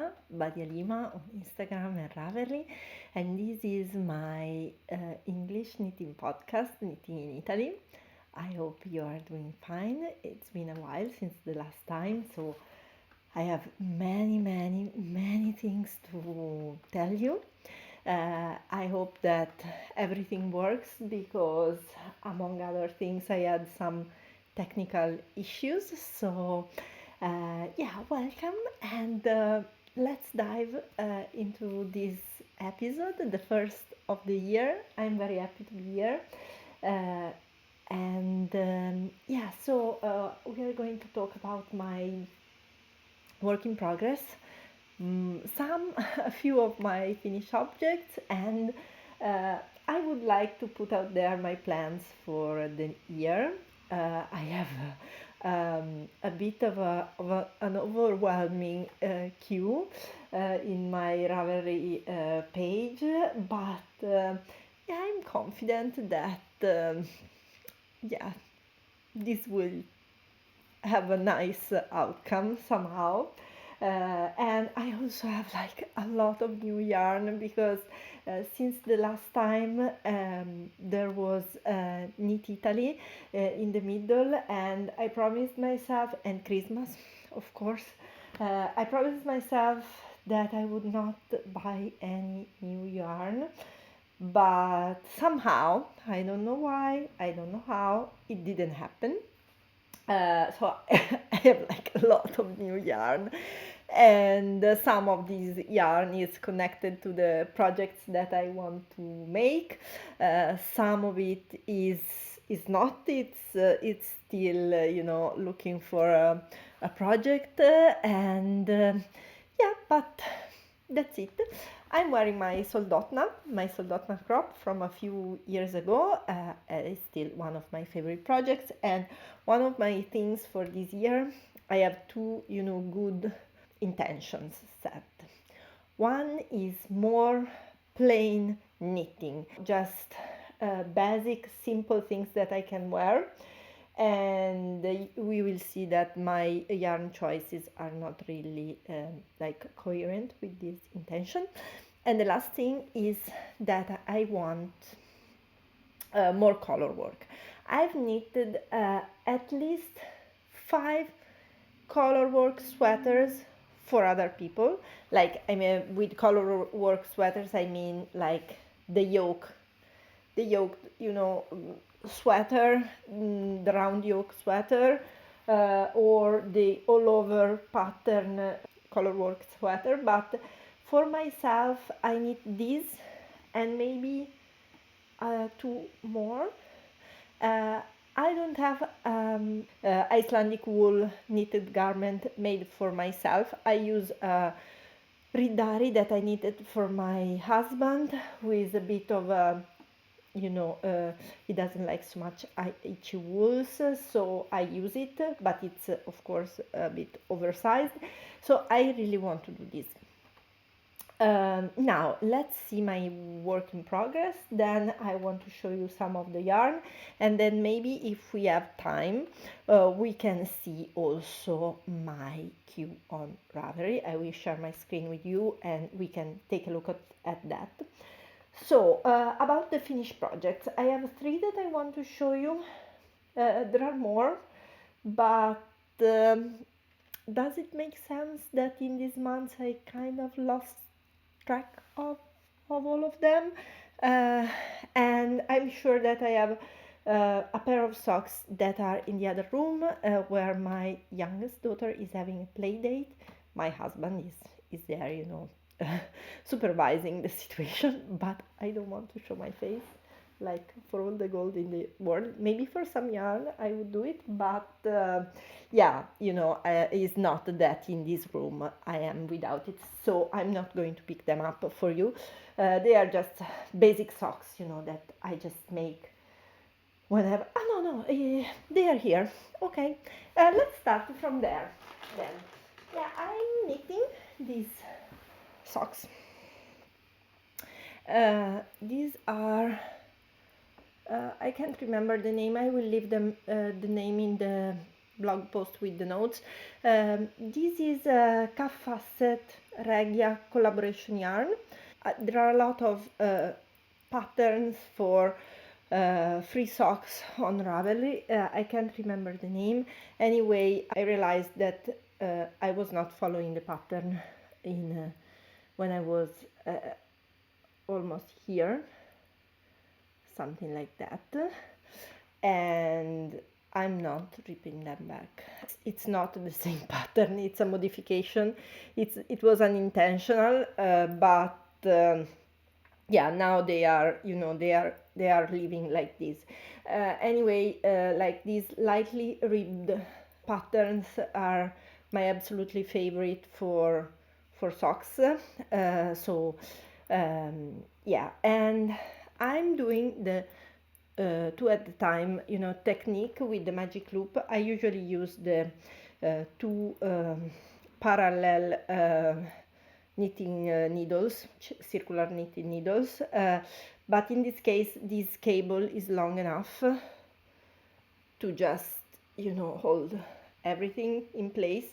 Ivana Badialima on Instagram and Ravelry, and this is my English knitting podcast, Knitting in Italy. I hope you are doing fine. It's been a while since the last time, so I have many things to tell you. I hope that everything works because, among other things, I had some technical issues. So, yeah, welcome and let's dive into this episode, the first of the year. I'm very happy to be here. Uh, we are going to talk about my work in progress, a few of my finished objects, and uh, I would like to put out there my plans for the year. I have a bit of, an overwhelming queue in my Ravelry page, but yeah, I'm confident that yeah, this will have a nice outcome somehow. And I also have like a lot of new yarn because since the last time there was Knit Italy in the middle, and I promised myself, and Christmas, of course, I promised myself that I would not buy any new yarn. But somehow, I don't know why, I don't know how, it didn't happen. So I have like a lot of new yarn, and some of these yarn is connected to the projects that I want to make. Some of it is not. It's still looking for a project, and yeah, but that's it. I'm wearing my Soldotna crop from a few years ago. It's still one of my favorite projects, and one of my things for this year. I have two, good intentions set. One is more plain knitting, just basic, simple things that I can wear, and we will see that my yarn choices are not really like coherent with this intention. And the last thing is that I want more color work. I've knitted at least 5 color work sweaters for other people. Like, I mean, with color work sweaters, I mean like the yoke, sweater, the round yoke sweater, or the all over pattern color work sweater. But for myself, I need this and maybe two more. Uh, I don't have Icelandic wool knitted garment made for myself. I use a ridari that I knitted for my husband, who is a bit of a, he doesn't like so much itchy wools, so I use it, but it's of course a bit oversized. So I really want to do this. Now let's see my work in progress. Then I want to show you some of the yarn, and then maybe if we have time, we can see also my queue on Ravelry. I will share my screen with you and we can take a look at that. So about the finished projects, I have 3 that I want to show you. There are more, but does it make sense that in these months I kind of lost track of all of them? Uh, and I'm sure that I have a pair of socks that are in the other room where my youngest daughter is having a play date. My husband is there, supervising the situation, but I don't want to show my face like for all the gold in the world. Maybe for some yarn I would do it, but yeah, it's not that in this room I am without it, so I'm not going to pick them up for you. They are just basic socks, that I just make whenever. Oh, no, they are here. Okay, let's start from there then. Yeah, I'm knitting these socks. These are, I can't remember the name. I will leave them the name in the blog post with the notes. This is a Calf Facet Regia collaboration yarn. There are a lot of patterns for free socks on Ravelry. I can't remember the name. Anyway, I realized that I was not following the pattern in when I was almost here, something like that, and I'm not ripping them back. It's not the same pattern, it's a modification. It was unintentional, but yeah, now they are, you know, they are living like this. Anyway, like these lightly ribbed patterns are my absolutely favorite for socks. Yeah, and I'm doing the two at the time, you know, technique with the magic loop. I usually use the two parallel knitting needles, circular knitting needles, but in this case this cable is long enough to just, you know, hold everything in place.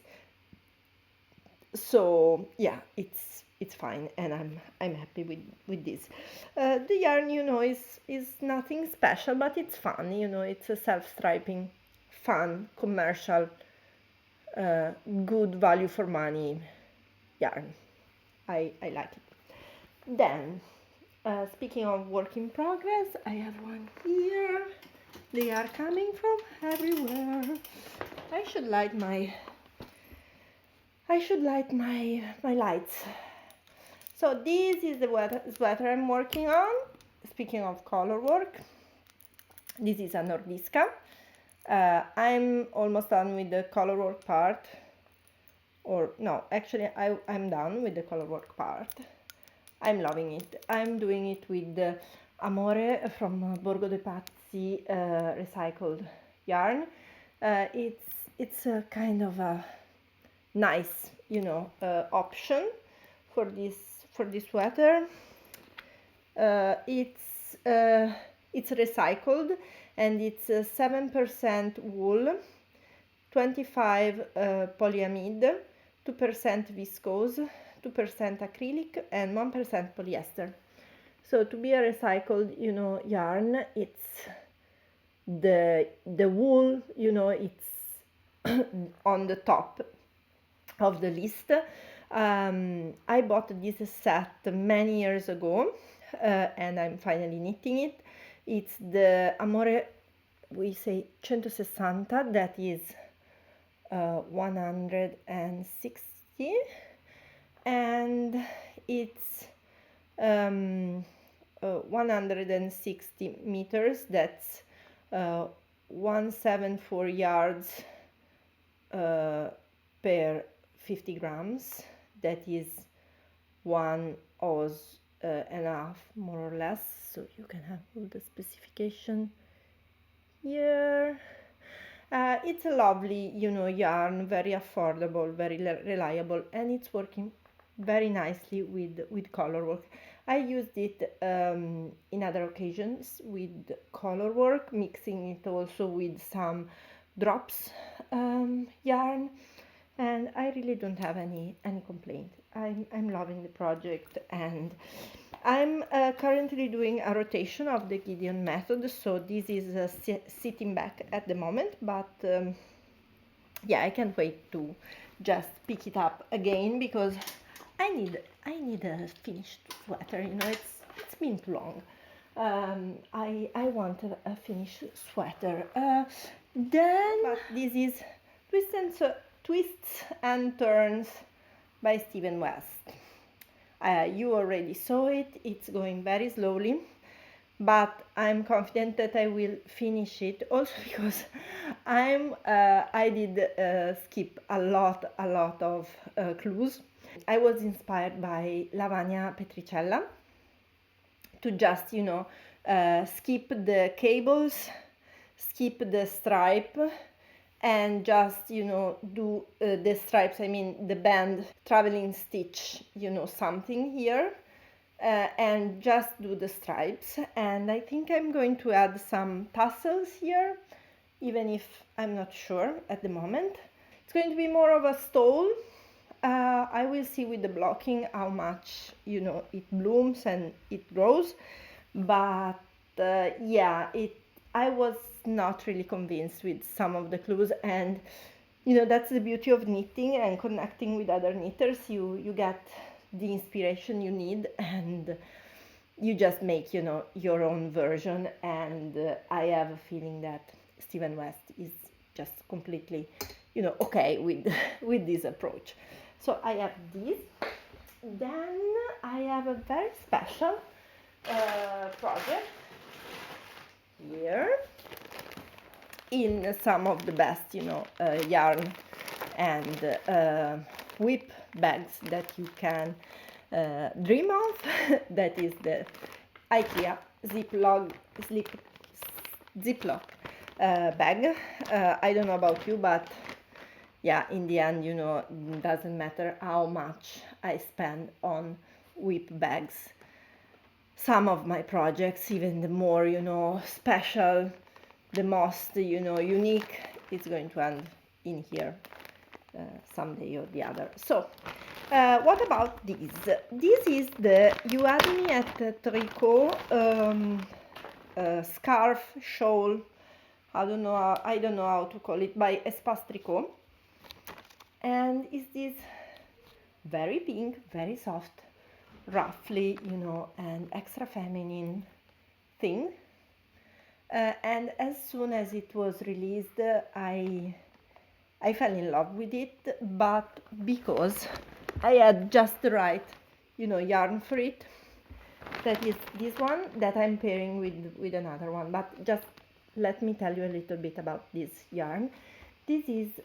So yeah, it's fine, and I'm happy with this. The yarn, you know, is nothing special, but it's fun. You know, it's a self-striping, fun, commercial, good value for money yarn. I like it. Then, speaking of work in progress, I have one here. They are coming from everywhere. I should light my lights. So this is the sweater I'm working on. Speaking of color work, this is a Nordisca. I'm almost done with the color work part. Or no, actually I'm done with the color work part. I'm loving it. I'm doing it with the Amore from Borgo de Pazzi recycled yarn. It's a kind of a nice, you know, option for this sweater. It's recycled, and it's 7% wool, 25 polyamide, 2% viscose, 2% acrylic, and 1% polyester. So to be a recycled, you know, yarn, it's the wool, you know, it's on the top of the list. I bought this set many years ago, and I'm finally knitting it. It's the Amore, we say 160, that is 160, and it's 160 meters, that's 174 yards per 50 grams, that is 1 oz and a half, more or less. So you can have all the specification here. It's a lovely, you know, yarn, very affordable, very reliable, and it's working very nicely with color work. I used it in other occasions with color work, mixing it also with some drops yarn, and I really don't have any complaint. I'm loving the project, and I'm currently doing a rotation of the Gideon method, so this is sitting back at the moment, but yeah, I can't wait to just pick it up again, because I need a finished sweater, you know, it's been too long. I want a finished sweater. But this is Twists and Turns by Stephen West. You already saw it. It's going very slowly, but I'm confident that I will finish it, also because I did skip a lot of clues. I was inspired by Lavagna Petricella to just, you know, skip the cables, skip the stripe, and just, you know, do the stripes, I mean the band, traveling stitch, you know, something here, and just do the stripes. And I think I'm going to add some tassels here even if I'm not sure at the moment. It's going to be more of a stole. I will see with the blocking how much, you know, it blooms and it grows, but yeah, I was not really convinced with some of the clues, and you know, that's the beauty of knitting and connecting with other knitters. You get the inspiration you need, and you just make, you know, your own version. And I have a feeling that Stephen West is just completely, you know, okay with with this approach. So I have this. Then I have a very special project here in some of the best, you know, yarn and whip bags that you can dream of. That is the IKEA Ziploc bag. I don't know about you, but yeah, in the end, you know, it doesn't matter how much I spend on whip bags. Some of my projects, even the more, you know, special, the most, you know, unique, it's going to end in here someday or the other. So what about this? This is the You Had Me at Tricot scarf, shawl, I don't know how to call it, by Espace Tricot. And is this very pink, very soft, roughly, you know, an extra feminine thing. And as soon as it was released, I fell in love with it, but because I had just the right, you know, yarn for it. That is this one that I'm pairing with another one. But just let me tell you a little bit about this yarn. This is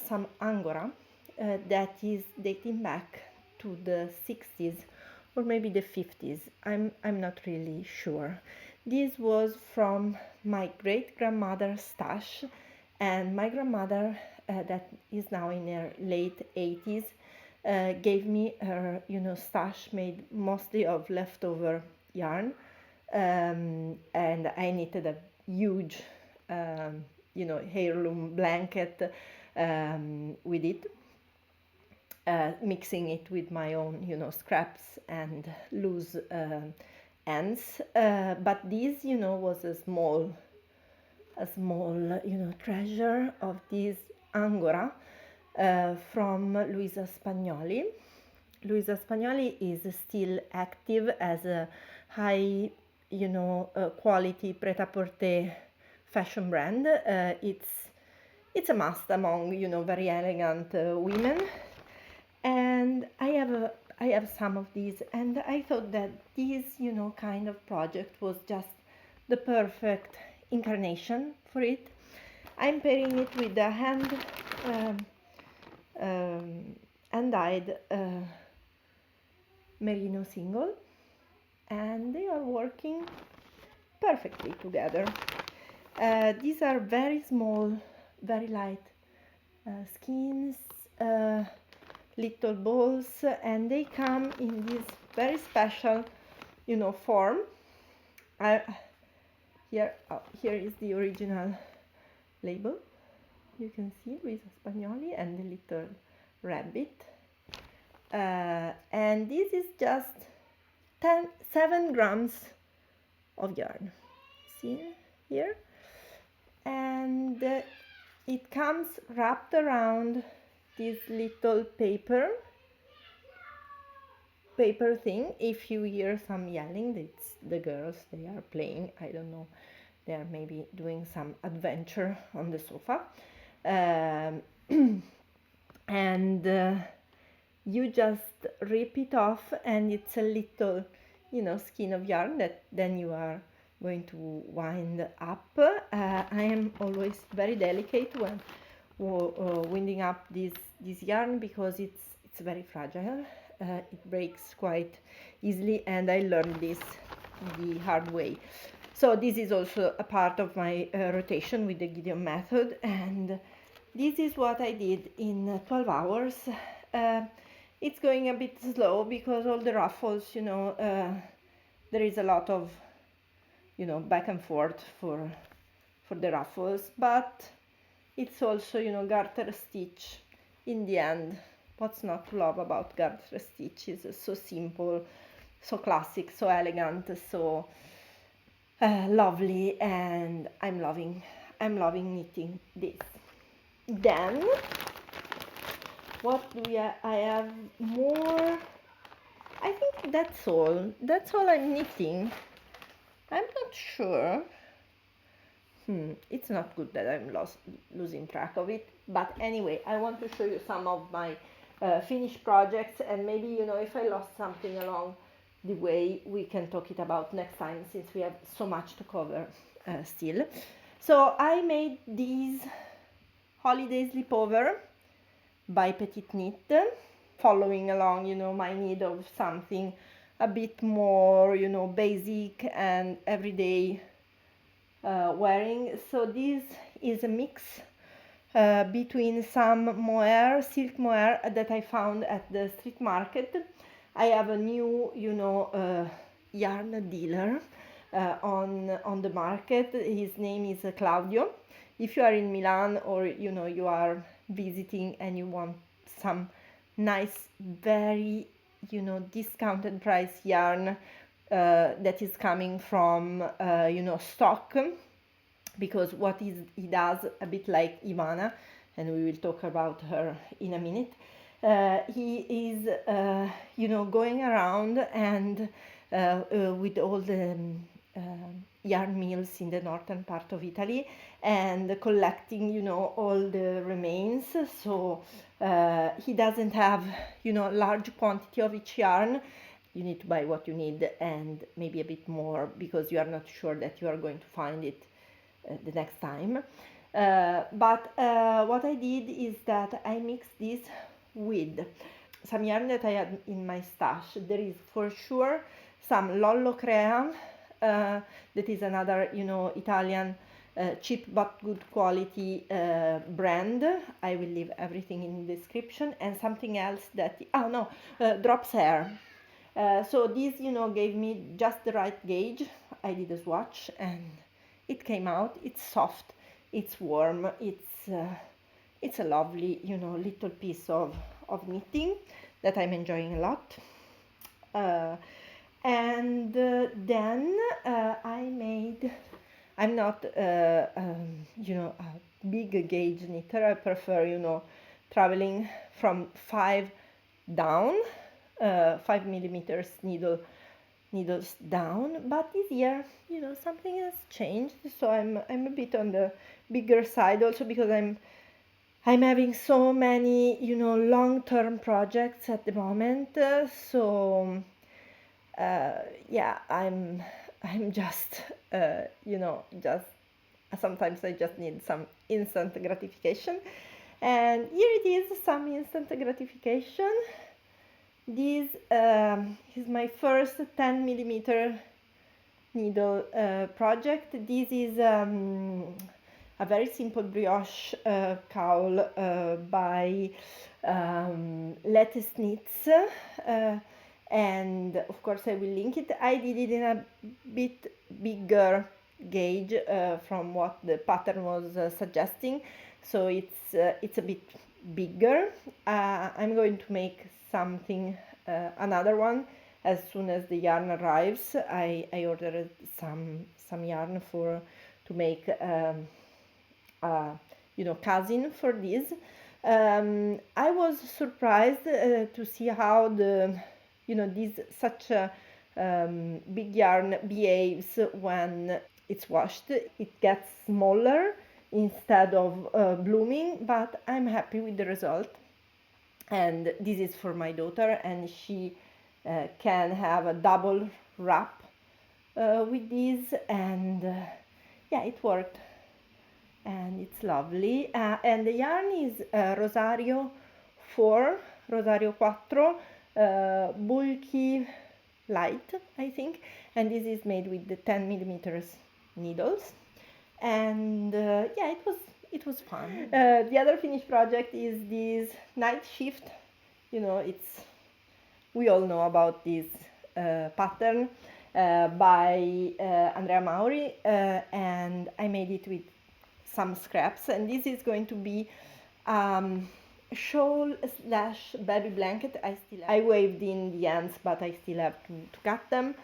some Angora that is dating back to the 60s or maybe the 50s. I'm not really sure. This was from my great grandmother's stash, and my grandmother that is now in her late 80s gave me her, you know, stash made mostly of leftover yarn, and I knitted a huge you know, heirloom blanket with it, mixing it with my own, you know, scraps and loose ends. But this, you know, was a small, you know, treasure of this Angora from Luisa Spagnoli. Luisa Spagnoli is still active as a high, you know, quality pret-a-porter fashion brand. It's a must among, you know, very elegant women. And I have some of these, and I thought that this, you know, kind of project was just the perfect incarnation for it. I'm pairing it with the hand dyed merino single, and they are working perfectly together. These are very small, very light skeins, little balls, and they come in this very special, you know, form. Here is the original label. You can see Luisa Spagnoli and the little rabbit. And this is just 7 grams of yarn. See here? And it comes wrapped around this little paper thing. If you hear some yelling, it's the girls, they are playing, I don't know, they are maybe doing some adventure on the sofa. And you just rip it off, and it's a little, you know, skein of yarn that then you are going to wind up. I am always very delicate when winding up this yarn, because it's very fragile. It breaks quite easily, and I learned this the hard way. So this is also a part of my rotation with the Gideon method, and this is what I did in 12 hours. It's going a bit slow because all the ruffles, you know, there is a lot of, you know, back and forth for for the ruffles, but it's also, you know, garter stitch in the end. What's not to love about garter stitch is so simple, so classic, so elegant, so lovely, and I'm loving knitting this. Then what do I have more? I think that's all I'm knitting. I'm not sure. It's not good that I'm losing track of it, but anyway, I want to show you some of my finished projects, and maybe, you know, if I lost something along the way, we can talk it about next time, since we have so much to cover still. So I made these holiday sleepover by Petit Nuit, following along, you know, my need of something a bit more, you know, basic and everyday wearing. So this is a mix between some mohair, silk mohair that I found at the street market. I have a new, you know, yarn dealer on the market. His name is Claudio. If you are in Milan, or, you know, you are visiting and you want some nice, very, you know, discounted price yarn that is coming from, you know, stock, because what he does, a bit like Ivana, and we will talk about her in a minute, he is, you know, going around and with all the yarn mills in the northern part of Italy, and collecting, you know, all the remains. So he doesn't have, you know, large quantity of each yarn. You need to buy what you need and maybe a bit more, because you are not sure that you are going to find it the next time. But what I did is that I mixed this with some yarn that I had in my stash. There is for sure some Lollo Crea, that is another, you know, Italian cheap but good quality brand. I will leave everything in the description. And something else that, Drops Hair. So this, you know, gave me just the right gauge. I did a swatch and it came out. It's soft, it's warm, it's a lovely, you know, little piece of knitting that I'm enjoying a lot. And then I'm not, you know, a big gauge knitter. I prefer, you know, traveling from 5 down, 5 millimeters needles down. But this year, you know, something has changed, so I'm a bit on the bigger side, also because I'm having so many, you know, long-term projects at the moment. Yeah, I'm just, you know, just sometimes I just need some instant gratification, and here it is, some instant gratification. This is my first 10 millimeter needle project. This is a very simple brioche cowl by Lattice Knits, and of course I will link it. I did it in a bit bigger gauge from what the pattern was suggesting, so it's a bit bigger. I'm going to make something, another one, as soon as the yarn arrives. I ordered some yarn to make you know, cousin for this. I was surprised to see how you know, this such a big yarn behaves when it's washed. It gets smaller instead of blooming, but I'm happy with the result. And this is for my daughter, and she can have a double wrap with this, and yeah, it worked, and it's lovely. And the yarn is Rosario 4, Rosario 4, bulky light, I think, and this is made with the 10 millimeters needles. And yeah, it was fun. The other finished project is this night shift. You know, we all know about this pattern by Andrea Mauri, and I made it with some scraps, and this is going to be shawl slash baby blanket. I waved in the ends, but I still have to cut them.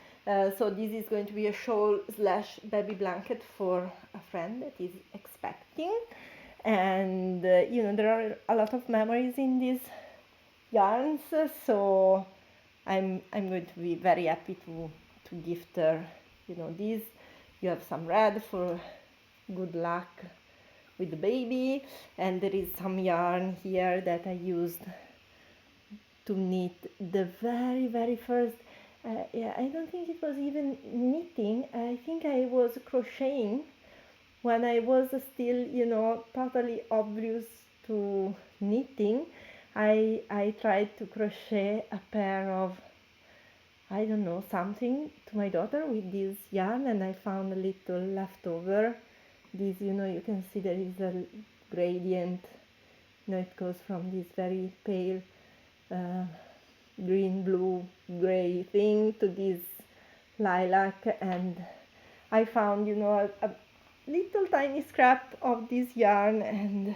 So this is going to be a shawl slash baby blanket for a friend that is expecting. And there are a lot of memories in these yarns, so I'm going to be very happy to gift her these. You have some red for good luck with the baby, and there is some yarn here that I used to knit the very first I don't think it was even knitting. I think I was crocheting when I was still totally oblivious to knitting. I tried to crochet a pair of, I don't know, something to my daughter with this yarn, and I found a little leftover. This, you can see there is a gradient. It goes from this very pale green, blue, gray thing to this lilac, and I found, a little tiny scrap of this yarn, and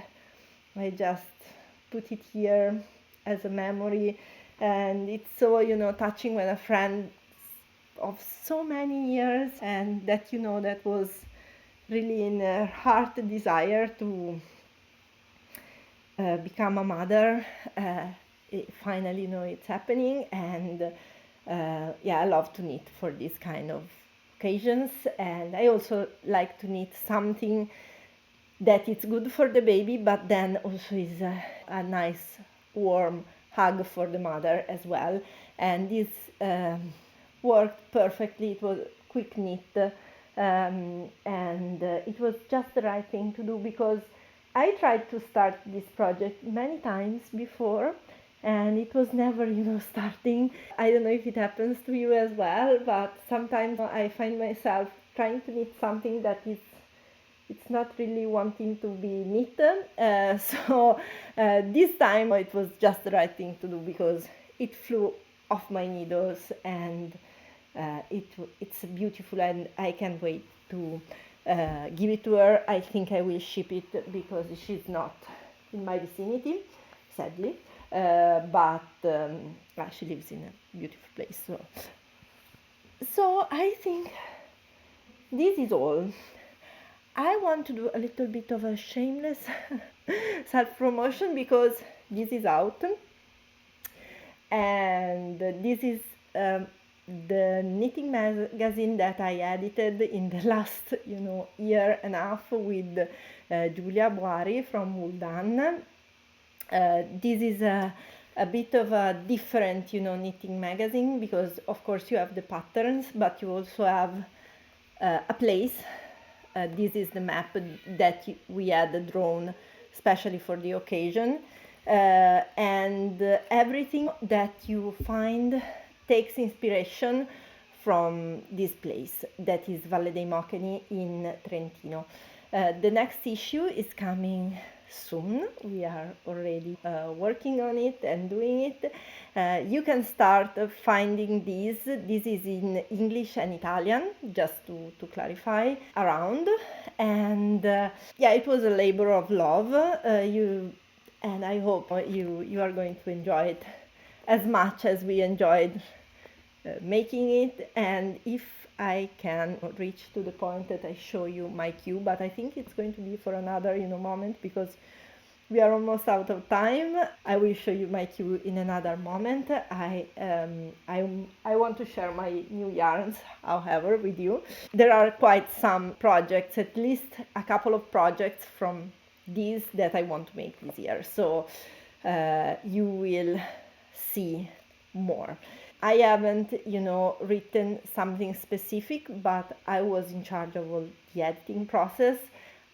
I just put it here as a memory. And it's so touching when a friend of so many years, and that that was really in her heart desire to become a mother. Finally it's happening, and I love to knit for this kind of occasions. And I also like to knit something that it's good for the baby, but then also is a nice warm hug for the mother as well. And this worked perfectly. It was quick knit, and it was just the right thing to do, because I tried to start this project many times before, and it was never starting. I don't know if it happens to you as well, but sometimes I find myself trying to knit something that it's not really wanting to be knit. So this time it was just the right thing to do, because it flew off my needles, and it's beautiful, and I can't wait to give it to her. I think I will ship it, because she's not in my vicinity, sadly, but she lives in a beautiful place. So I think this is all. I want to do a little bit of a shameless self-promotion, because this is out, and this is the knitting magazine that I edited in the last year and a half with Giulia Boari from Wool. This is a bit of a different knitting magazine, because of course you have the patterns, but you also have a place. This is the map that we had drawn especially for the occasion, and everything that you find takes inspiration from this place, that is Valle dei Moccheni in Trentino. The next issue is coming soon. We are already working on it and doing it. You can start finding these. This is in English and Italian, just to clarify, around. And it was a labor of love. And I hope you are going to enjoy it as much as we enjoyed making it. And if I can reach to the point that I show you my queue, but I think it's going to be for another moment, because we are almost out of time. I will show you my queue in another moment. I want to share my new yarns, however, with you. There are quite some projects, at least a couple of projects from these that I want to make this year. So you will see more. I haven't, written something specific, but I was in charge of all the editing process.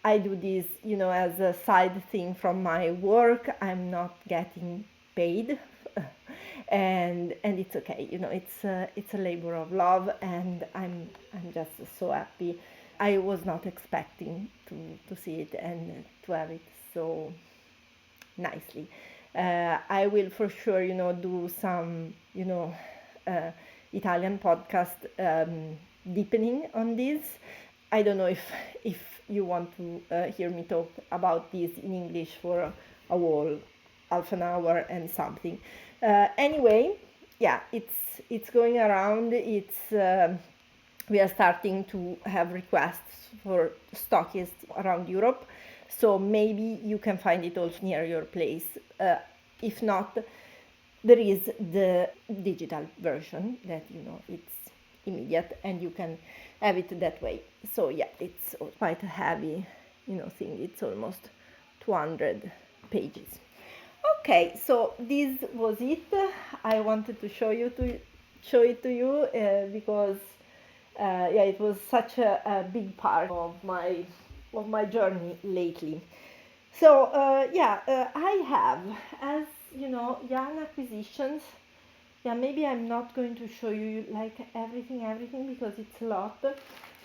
I do this, as a side thing from my work. I'm not getting paid, and it's okay. It's a labor of love, and I'm just so happy. I was not expecting to see it and to have it so nicely. I will for sure, do some, Italian podcast deepening on this. I don't know if you want to hear me talk about this in English for a whole half an hour and something. Anyway, yeah, it's going around. We are starting to have requests for stockists around Europe, so maybe you can find it also near your place. If not, there is the digital version that it's immediate and you can have it that way. So yeah, it's quite a heavy thing. It's almost 200 pages. Okay, so this was it. I wanted to show it to you because yeah, it was such a big part of my journey lately. So yeah, I have, as you know, yarn acquisitions. Yeah, maybe I'm not going to show you like everything because it's a lot.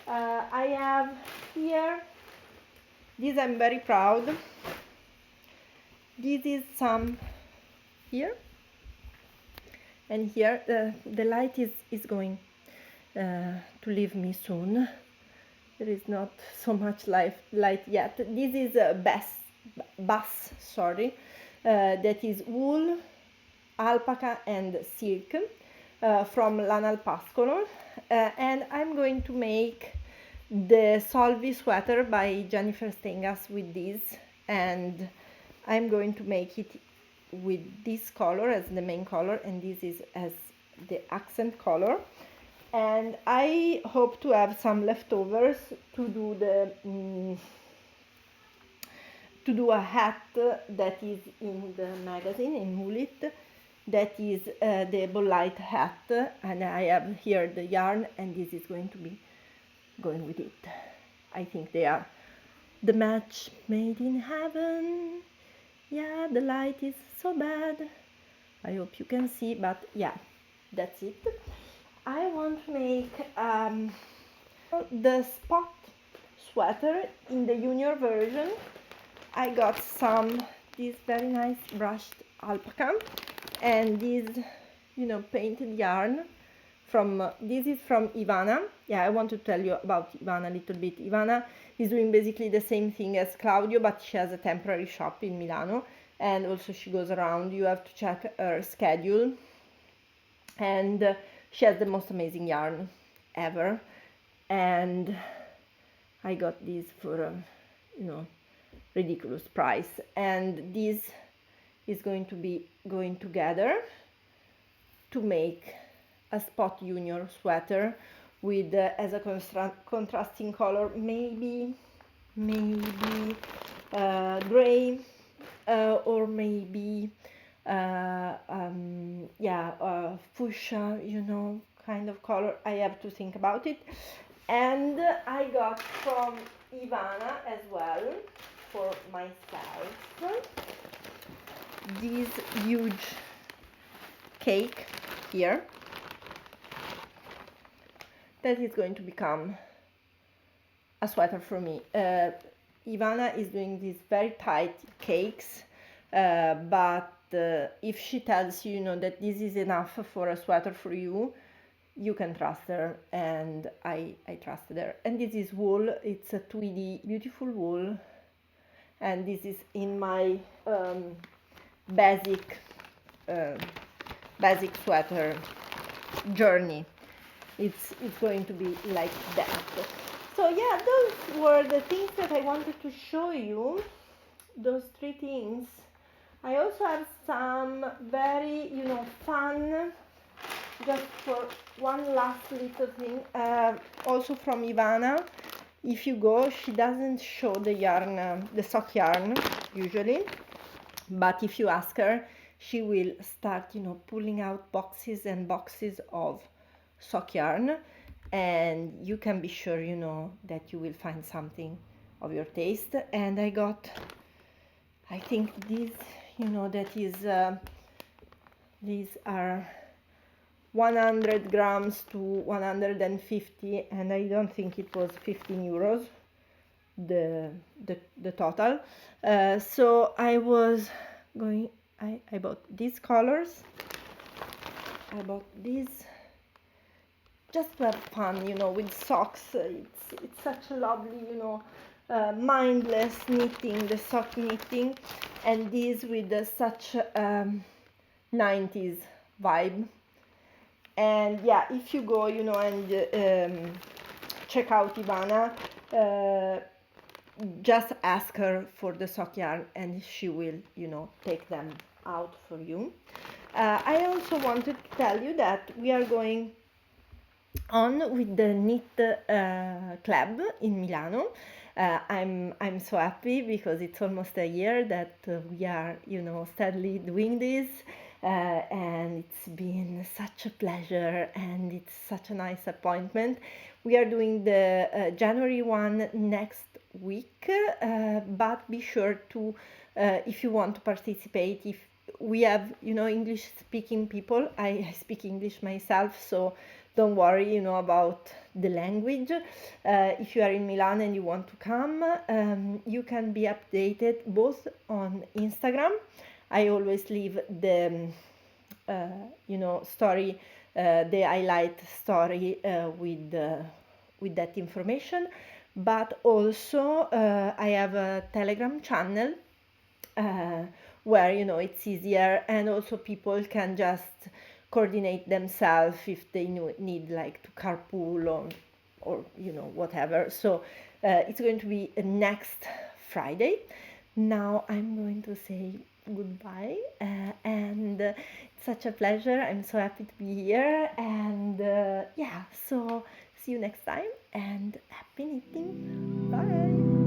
I have here, this I'm very proud. This is some here, and here the light is going to leave me soon. There is not so much light yet. This is a bass, sorry, that is wool, alpaca and silk from Lana al Pascolo, and I'm going to make the Solvi sweater by Jennifer Stengas with this, and I'm going to make it with this color as the main color, and this is as the accent color. And I hope to have some leftovers to do a hat that is in the magazine in Mulit. That is the Bolite hat, and I have here the yarn, and this is going to be going with it. I think they are the match made in heaven. Yeah, the light is so bad. I hope you can see, but yeah, that's it. I want to make the spot sweater in the junior version. I got this very nice brushed alpaca and this painted yarn from this is from Ivana. Yeah, I want to tell you about Ivana a little bit. Ivana is doing basically the same thing as Claudio, but she has a temporary shop in Milano, and also she goes around. You have to check her schedule, and she has the most amazing yarn ever, and I got this for a ridiculous price, and this is going to be going together to make a spot junior sweater with as a contrasting color, maybe gray or maybe fuchsia, kind of color. I have to think about it. And I got from Ivana as well for myself this huge cake here that is going to become a sweater for me. Ivana is doing these very tight cakes, but if she tells you, that this is enough for a sweater for you, you can trust her, and I trusted her. And this is wool. It's a tweedy, beautiful wool, and this is in my basic sweater journey. It's going to be like that. So yeah, those were the things that I wanted to show you, those three things. I also have some very fun, just for one last little thing, also from Ivana. If you go, she doesn't show the yarn, the sock yarn usually, but if you ask her, she will start pulling out boxes and boxes of sock yarn, and you can be sure that you will find something of your taste. And I got, I think this that is these are 100 grams to 150, and I don't think it was 15 euros the total. So I was going, I bought these colors, I bought these, just to have fun, with socks. It's such a lovely, mindless knitting, the sock knitting, and this with such 90s vibe. And yeah, if you go, and check out Ivana, uh, just ask her for the sock yarn and she will, take them out for you. I also wanted to tell you that we are going on with the knit club in Milano. I'm so happy because it's almost a year that we are, steadily doing this, and it's been such a pleasure and it's such a nice appointment. We are doing the January one next week, but be sure to, if you want to participate, if we have, English speaking people. I speak English myself, so don't worry, about the language. If you are in Milan and you want to come, you can be updated both on Instagram. I always leave the story, the highlight story with that information. But also I have a Telegram channel uh, where it's easier, and also people can just coordinate themselves if they need like to carpool or whatever. So it's going to be next Friday. Now I'm going to say goodbye, and it's such a pleasure. I'm so happy to be here, and yeah, so see you next time, and happy knitting. Bye.